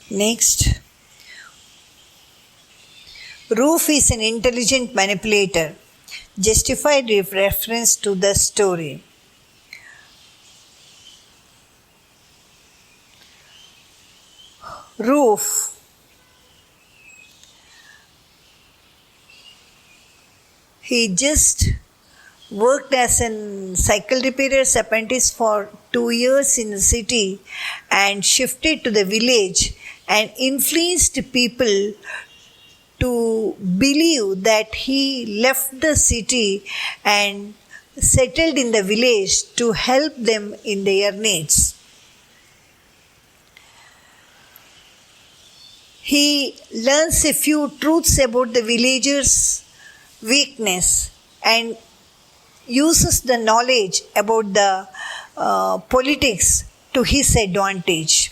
Next, Roof is an intelligent manipulator. Justified reference to the story. Roof he just worked as a cycle repairer's apprentice for 2 years in the city and shifted to the village and influenced people to believe that he left the city and settled in the village to help them in their needs. He learns a few truths about the villagers' weakness and uses the knowledge about the politics to his advantage.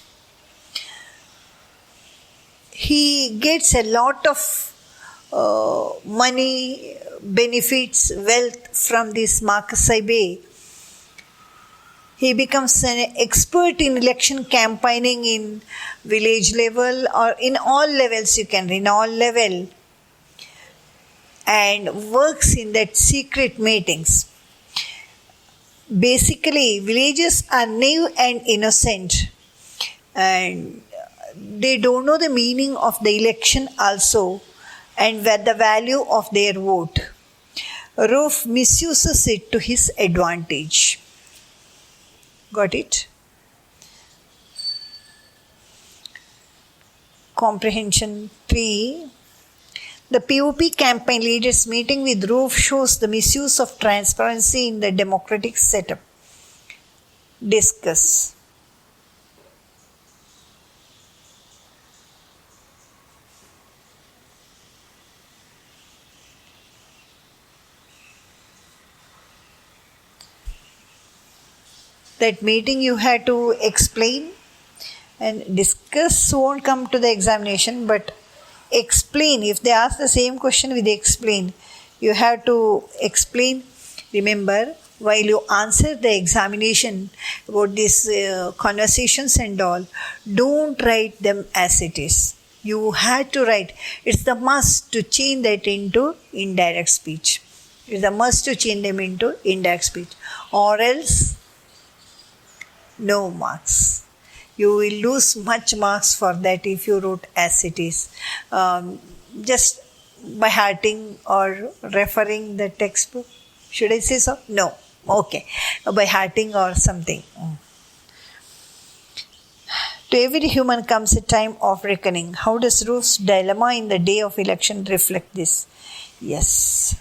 He gets a lot of money, benefits, wealth from this Marcus Bay. He becomes an expert in election campaigning in village level or in all levels, in all level, and works in that secret meetings. Basically, villagers are naive and innocent, and they don't know the meaning of the election also and the value of their vote. Roof misuses it to his advantage. Got it? Comprehension 3. The POP campaign leaders meeting with Roof shows the misuse of transparency in the democratic setup. Discuss. That meeting you had to explain and discuss won't come to the examination, but explain. If they ask the same question with explain, you have to explain. Remember, while you answer the examination about these conversations and all, don't write them as it is. You had to write. It's the must to change that into indirect speech. It's the must to change them into indirect speech. Or else, no marks. You will lose much marks for that if you wrote as it is. Just by hearting or referring the textbook. Should I say so? No. Okay. By hearting or something. To every human comes a time of reckoning. How does Roof's dilemma in the day of election reflect this? Yes.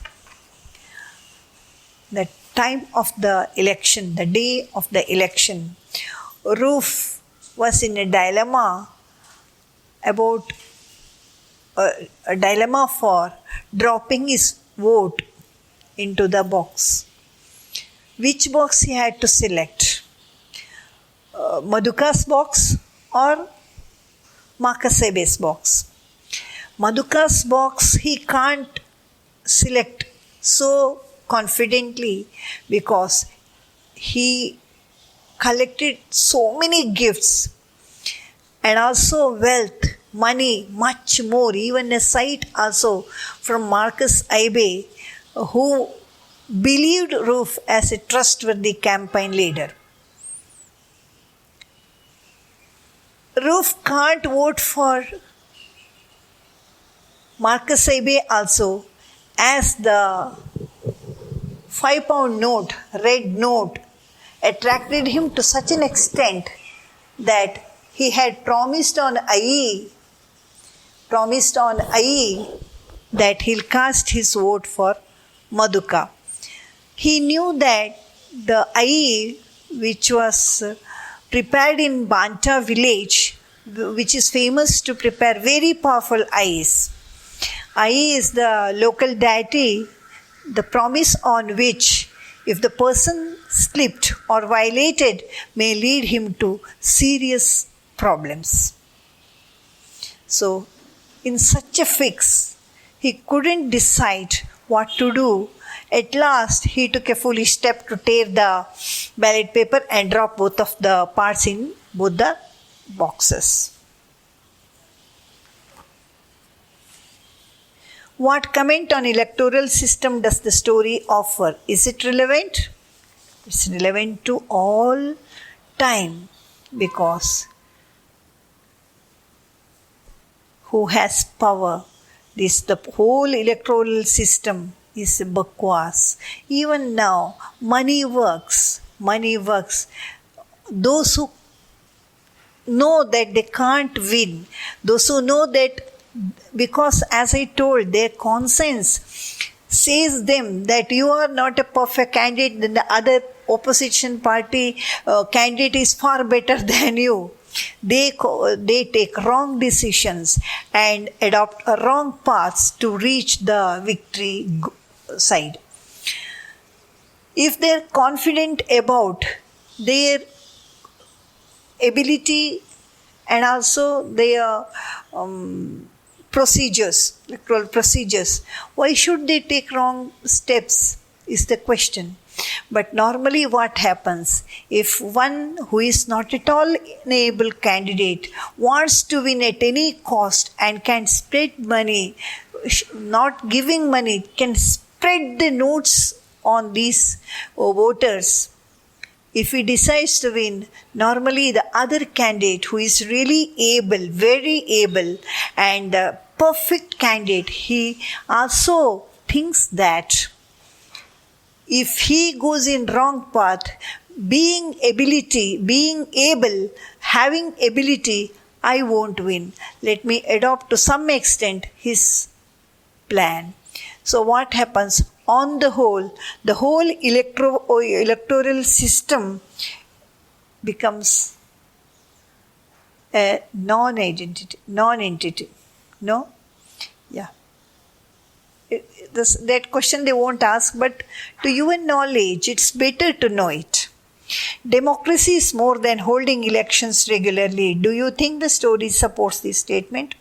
The time of the election, the day of the election, Roof was in a dilemma about a dilemma for dropping his vote into the box. Which box he had to select? Madhuka's box or Makasebe's box? Madhuka's box he can't select so confidently because he collected so many gifts and also wealth, money, much more, even a sight also from Marcus Ibe, who believed Roof as a trustworthy campaign leader. Roof can't vote for Marcus Ibe also, as the £5 note, red note, attracted him to such an extent that he had promised on IE that he'll cast his vote for Madhuka. He knew that the IE, which was prepared in Banta village, which is famous to prepare very powerful IEs. IE is the local deity, the promise on which if the person slipped or violated may lead him to serious problems. So, in such a fix, he couldn't decide what to do. At last, he took a foolish step to tear the ballot paper and drop both of the parts in both the boxes. What comment on electoral system does the story offer? Is it relevant? It's relevant to all time, because who has power? The whole electoral system is bakwas. Even now, money works. Money works. Those who know that they can't win, those who know that, because as I told, their conscience says them that you are not a perfect candidate, then the other opposition party candidate is far better than you. They take wrong decisions and adopt wrong paths to reach the victory side. If they're confident about their ability and also their electoral procedures, why should they take wrong steps is the question. But normally what happens, if one who is not at all an able candidate wants to win at any cost and can spread money, not giving money, can spread the notes on these voters, if he decides to win, normally the other candidate who is really able, very able, and the perfect candidate, he also thinks that if he goes in wrong path, being able, having ability, I won't win. Let me adopt to some extent his plan. So what happens? On the whole electoral system becomes a non-entity. No? Yeah. That question they won't ask, but to your knowledge, it's better to know it. Democracy is more than holding elections regularly. Do you think the story supports this statement?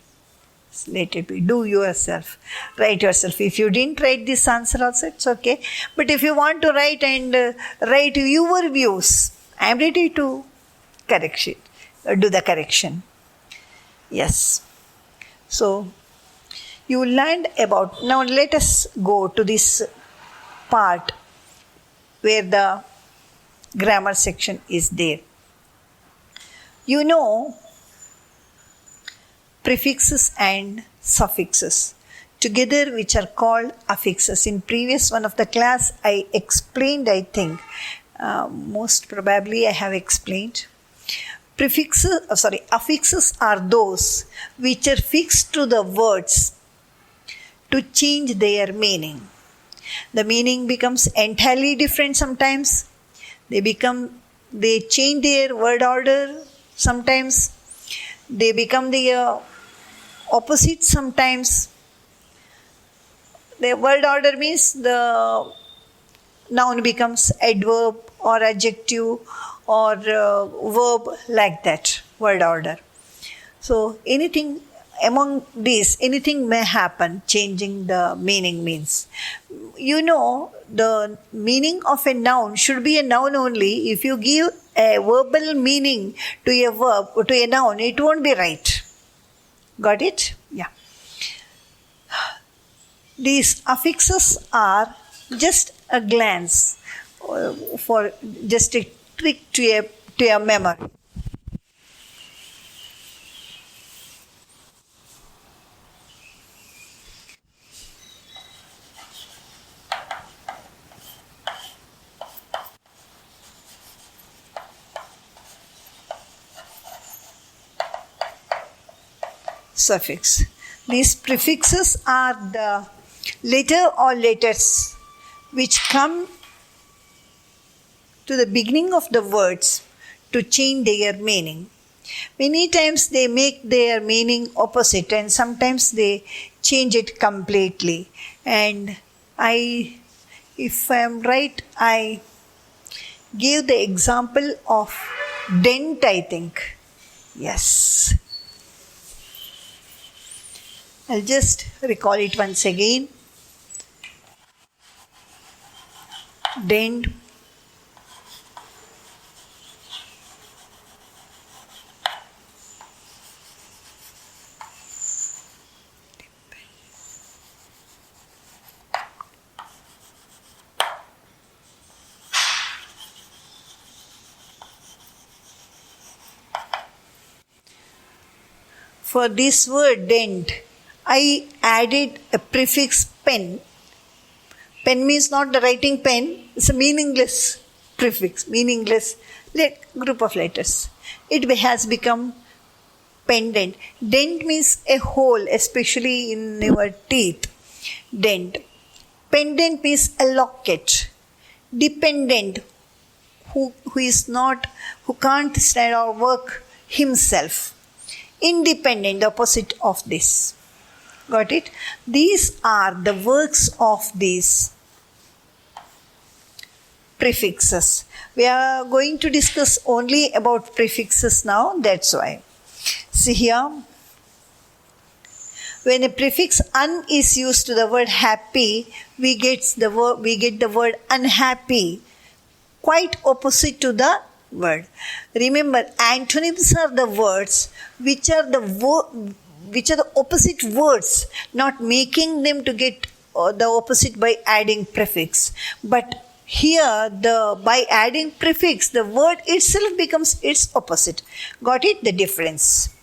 Let it be. Do yourself. Write yourself. If you didn't write this answer also, it's okay. But if you want to write and write your views, I am ready to correct it. Do the correction. Yes. So, you learned about... Now let us go to this part where the grammar section is there. You know, prefixes and suffixes together, which are called affixes. In previous one of the class I explained, I think most probably I have explained. Affixes are those which are fixed to the words to change their meaning. The meaning becomes entirely different sometimes. They change their word order sometimes. They become the opposite sometimes. The word order means the noun becomes adverb or adjective or verb, like that, word order. So anything among these, anything may happen, changing the meaning means. You know, the meaning of a noun should be a noun only. If you give a verbal meaning to a verb, to a noun, it won't be right. Got it? Yeah. These affixes are just a glance, for just a trick to a memory. Suffix. These prefixes are the letter or letters which come to the beginning of the words to change their meaning. Many times they make their meaning opposite, and sometimes they change it completely. And if I am right, I gave the example of dent, I think. Yes. I'll just recall it once again. Dent. For this word dent, I added a prefix pen. Pen means not the writing pen, it's a meaningless prefix, meaningless group of letters. It has become pendant. Dent means a hole, especially in your teeth. Dent. Pendant means a locket. Dependent, who can't stand or work himself. Independent, the opposite of this. Got it? These are the works of these prefixes. We are going to discuss only about prefixes now, that's why. See here, when a prefix un is used to the word happy, we get the word unhappy, quite opposite to the word. Remember, antonyms are the words which are the opposite words, not making them to get the opposite by adding prefix. But here, by adding prefix, the word itself becomes its opposite. Got it? The difference.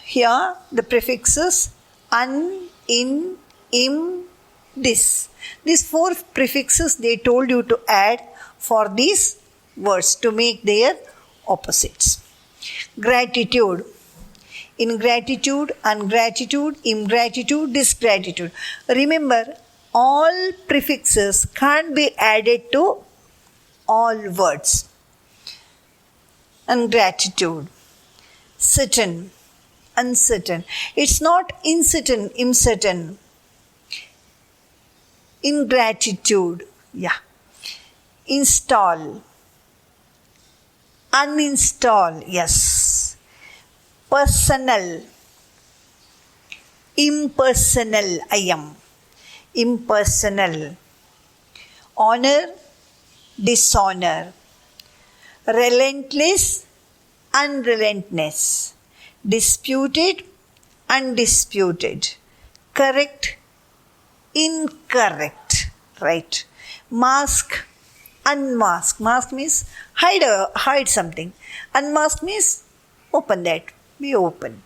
Here, the prefixes un, in, im, this. These 4 prefixes they told you to add for these words to make their opposites. Gratitude. Ingratitude, ungratitude, ingratitude, disgratitude. Remember, all prefixes can't be added to all words. Ungratitude. Certain, uncertain. It's not uncertain, uncertain. Ingratitude. Yeah. Install. Uninstall. Yes. Personal. Impersonal. I am. Impersonal. Honor. Dishonor. Relentless. Unrelentless. Disputed. Undisputed. Correct. Incorrect. Right. Mask. Unmask. Mask means hide something. Unmask means open that. Be open.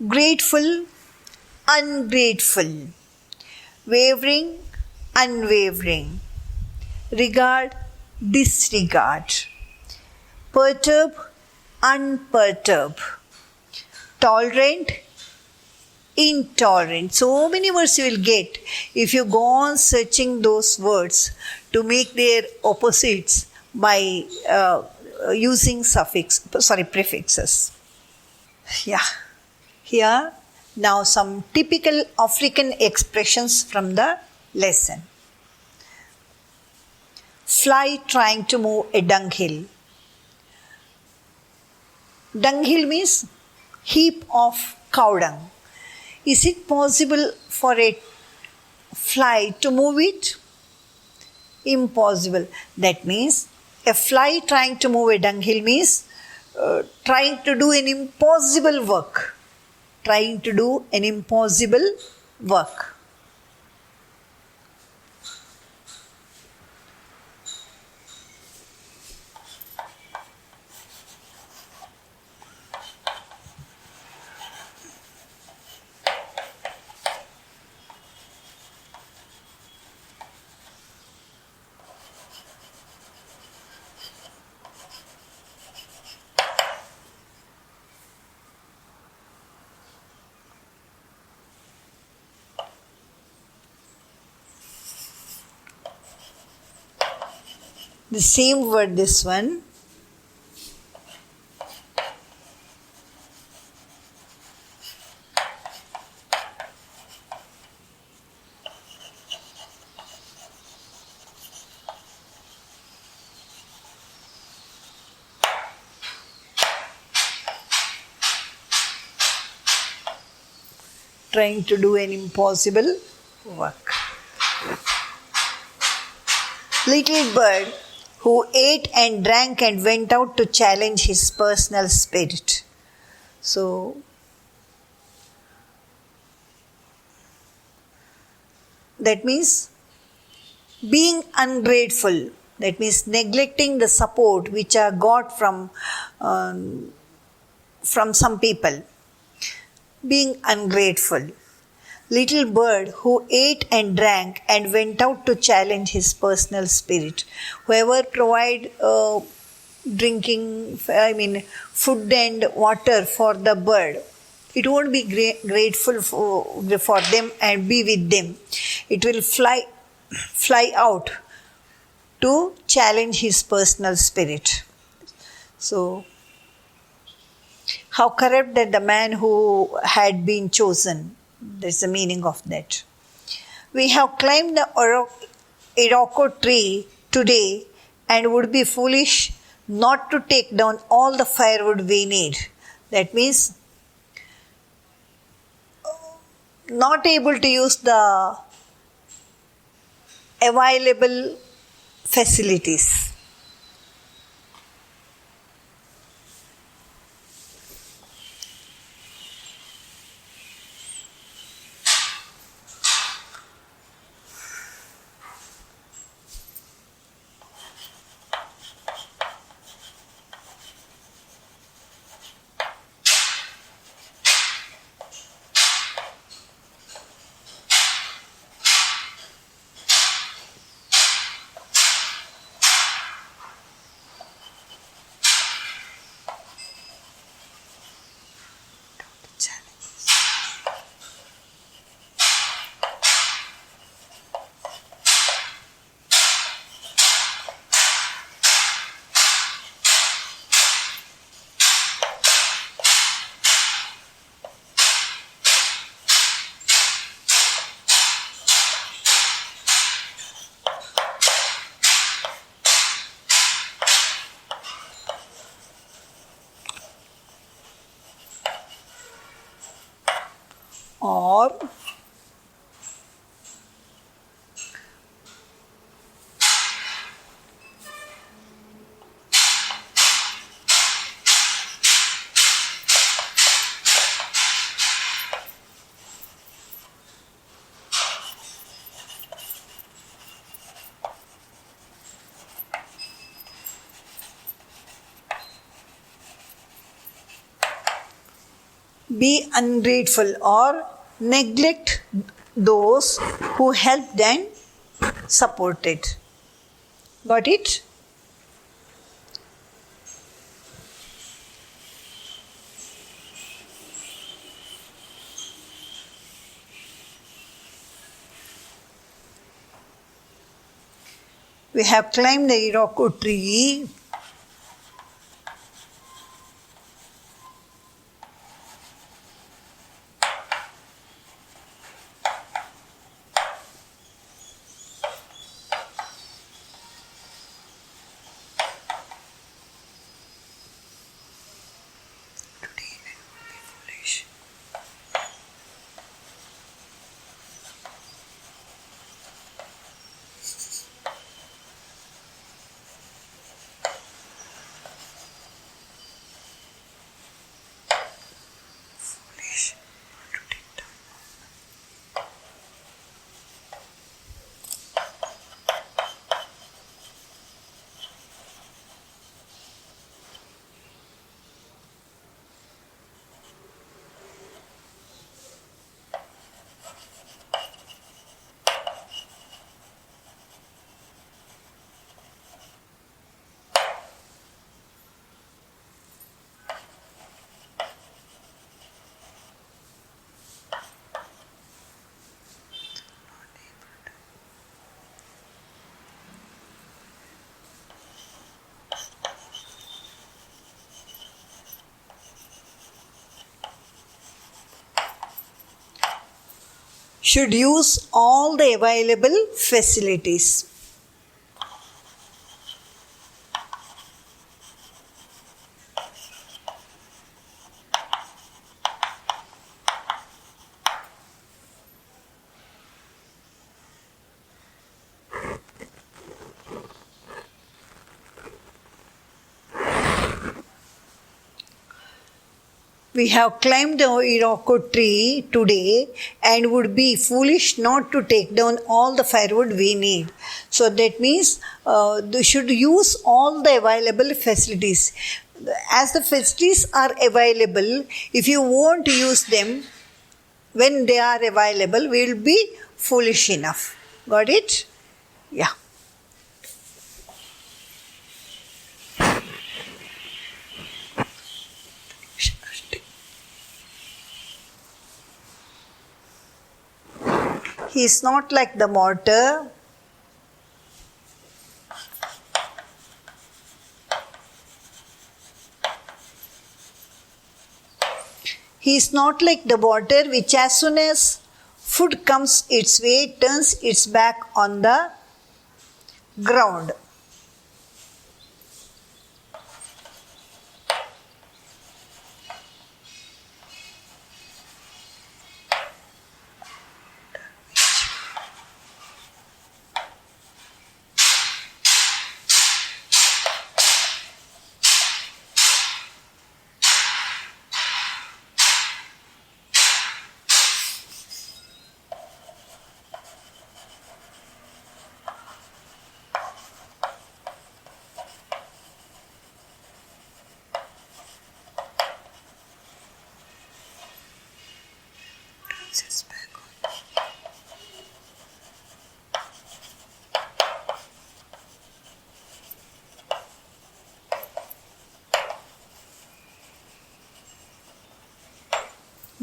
Grateful. Ungrateful. Wavering. Unwavering. Regard. Disregard. Perturb. Unperturb. Tolerant. Intolerant. So many words you will get if you go on searching those words to make their opposites by using prefixes. Yeah. Here, now some typical African expressions from the lesson. Fly trying to move a dunghill. Dunghill means heap of cow dung. Is it possible for a fly to move it? Impossible. That means a fly trying to move a dunghill means trying to do an impossible work. Trying to do an impossible work. The same word, this one. Trying to do an impossible work. Little bird who ate and drank and went out to challenge his personal spirit. So, that means being ungrateful. That means neglecting the support which are got from from some people. Being ungrateful. Little bird who ate and drank and went out to challenge his personal spirit. Whoever provide food and water for the bird, it won't be grateful for them and be with them. It will fly out to challenge his personal spirit. So, how corrupt that the man who had been chosen. That's the meaning of that. We have climbed the Iroko tree today and would be foolish not to take down all the firewood we need. That means not able to use the available facilities. Or be ungrateful or neglect those who helped and supported. Got it? We have climbed the Iroko tree. Should use all the available facilities. We have climbed the Iroko tree today and would be foolish not to take down all the firewood we need. So that means they should use all the available facilities. As the facilities are available, if you won't use them when they are available, we will be foolish enough. Got it? Yeah. He is not like the mortar. He is not like the water which as soon as food comes its way, turns its back on the ground.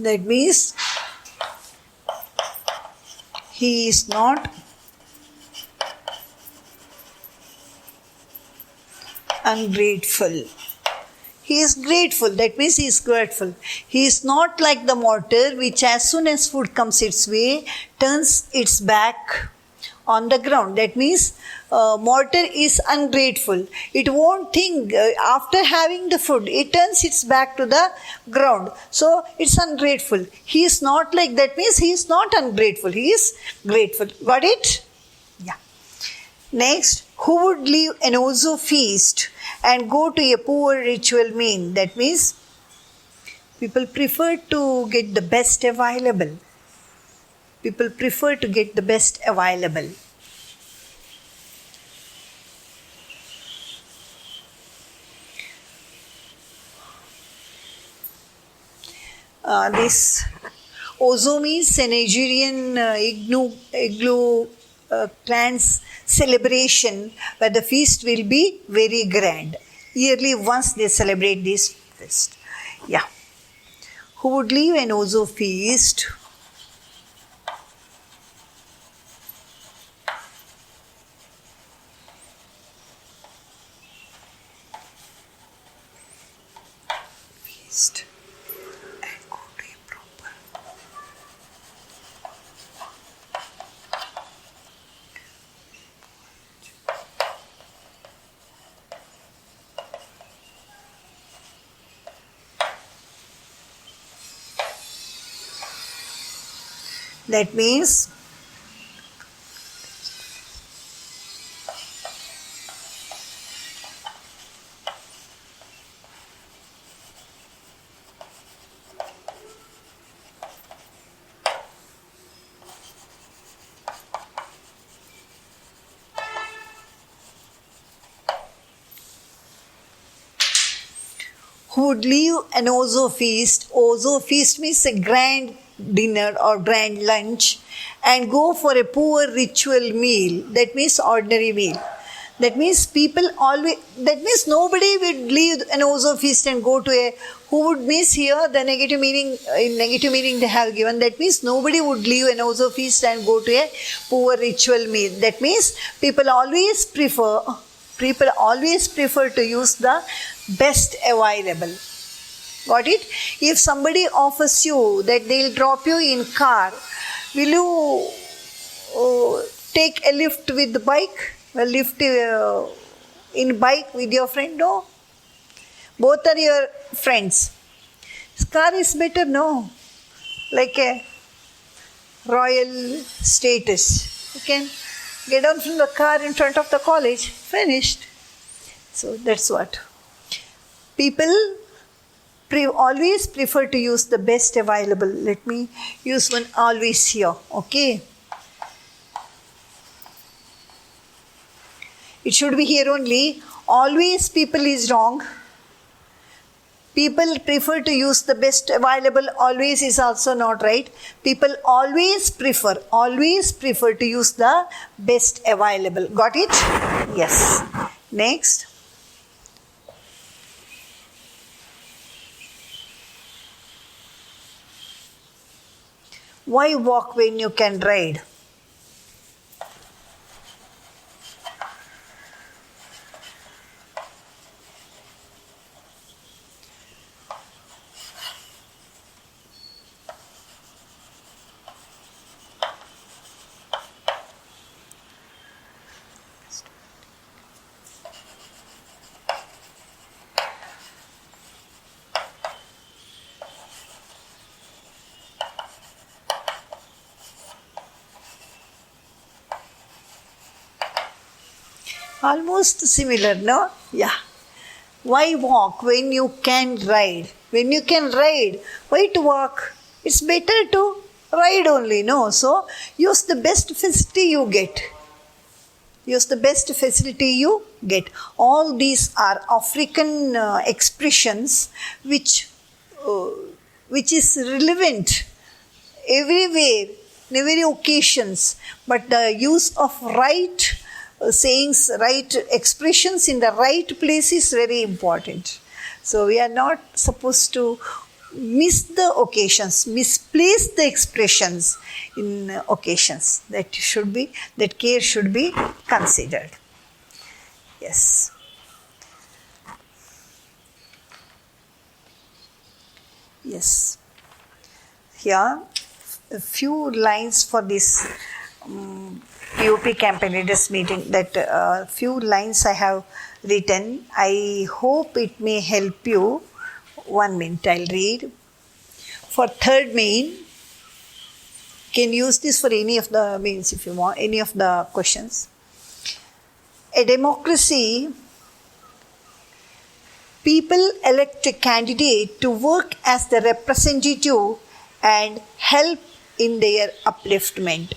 That means he is not ungrateful. He is grateful. That means he is grateful. He is not like the mortar which as soon as food comes its way, turns its back on the ground. That means mortar is ungrateful. It won't think after having the food, it turns its back to the ground. So it's ungrateful. He is not like that, means he is not ungrateful. He is grateful. Got it? Yeah. Next, who would leave an ozo feast and go to a poor ritual meal? That means people prefer to get the best available. People prefer to get the best available. This Ozo means a Nigerian igloo clan's celebration where the feast will be very grand. Yearly once they celebrate this feast. Yeah. Who would leave an Ozo feast? Feast. That means who would leave an Ozo feast. Ozo feast means a grand dinner or grand lunch and go for a poor ritual meal. That means ordinary meal. That means nobody would leave an Ozo feast and go to a, who would miss here the negative meaning, in negative meaning they have given. That means nobody would leave an Ozo feast and go to a poor ritual meal. That means people always prefer to use the best available. Got it? If somebody offers you that they'll drop you in car, will you take a lift with the bike? A lift in bike with your friend? No. Both are your friends. Car is better? No. Like a royal status. You can get down from the car in front of the college. Finished. So that's what. People always prefer to use the best available. Let me use one always here. Okay. It should be here only. Always people is wrong. People prefer to use the best available always is also not right. People always prefer to use the best available. Got it? Yes. Next. Why walk when you can ride? Almost similar, no? Yeah. Why walk when you can ride? When you can ride, why to walk? It's better to ride only, no? So, use the best facility you get. Use the best facility you get. All these are African expressions which is relevant everywhere, in every occasions. But the use of right sayings, right expressions in the right place is very important. So we are not supposed to miss the occasions, misplace the expressions in occasions. That care should be considered. Yes. Yes. Here, a few lines for this POP campaign leaders meeting, that few lines I have written. I hope it may help you. 1 minute, I'll read. For third main, can use this for any of the mains if you want, any of the questions. A democracy, people elect a candidate to work as the representative and help in their upliftment.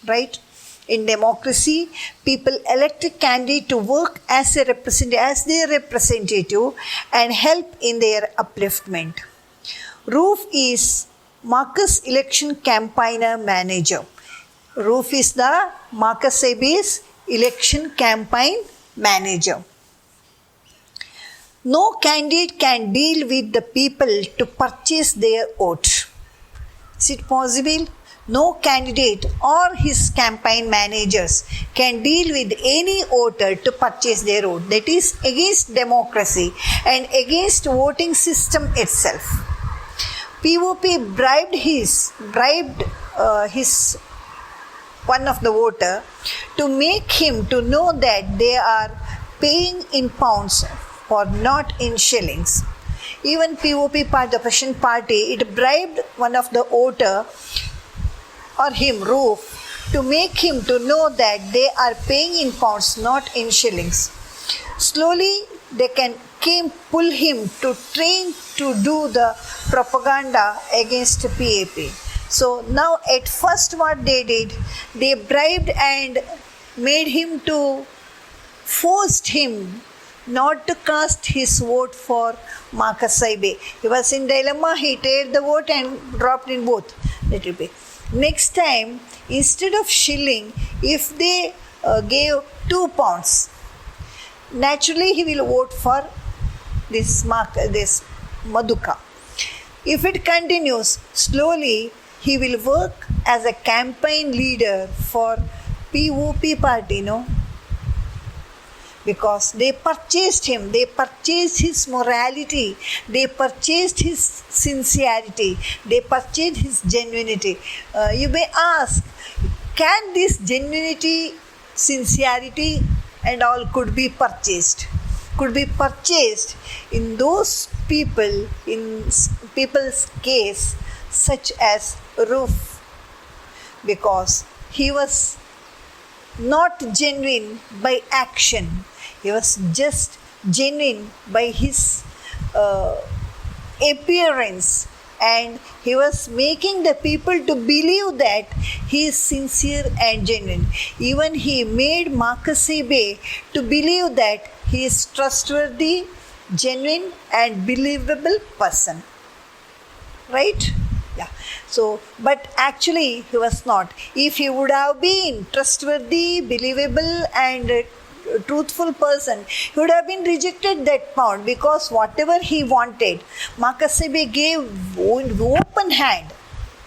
Right? In democracy, people elect a candidate to work as their representative and help in their upliftment. Roof is Marcus election campaigner manager. Roof is the Marcus Sebe's election campaign manager. No candidate can deal with the people to purchase their vote. Is it possible? No candidate or his campaign managers can deal with any voter to purchase their vote. That is against democracy and against voting system itself. POP bribed one of the voter to make him to know that they are paying in pounds or not in shillings. Even POP party, the Opposition party, it bribed one of the voter or him, Roof, to make him to know that they are paying in pounds, not in shillings. Slowly, they came pull him to train to do the propaganda against PAP. So now at first what they did, they bribed and made him to, forced him not to cast his vote for Marcus Saibe. He was in dilemma, he tared the vote and dropped in both. That will be. Next time, instead of shilling, if they gave 2 pounds, naturally he will vote for this Maduka. If it continues, slowly he will work as a campaign leader for POP party, no? Because they purchased him, they purchased his morality, they purchased his sincerity, they purchased his genuinity. You may ask, can this genuinity, sincerity and all could be purchased? Could be purchased in those people, in people's case, such as Roof, because he was not genuine by action. He was just genuine by his appearance, and he was making the people to believe that he is sincere and genuine. Even he made Marcus Sebe to believe that he is trustworthy genuine and believable person. Right? Yeah. So, but actually he was not. If he would have been trustworthy, believable and truthful person, he would have been rejected that pound, because whatever he wanted, Makasebe gave open hand.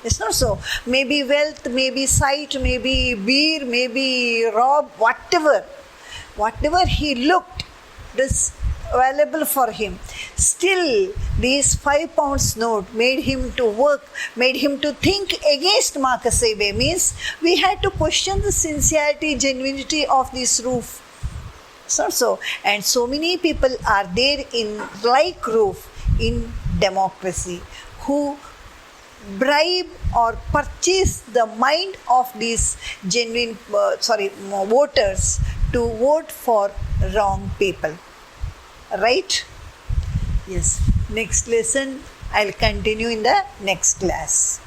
It's not so. Maybe wealth, maybe sight, maybe beer, maybe rob, whatever. Whatever he looked, this available for him. Still, these 5 pounds note made him to work, made him to think against Makasebe. Means we had to question the sincerity, genuinity of this roof. So, and so many people are there in like roof in democracy who bribe or purchase the mind of these genuine voters to vote for wrong people. Right? Yes. Next lesson I'll continue in the next class.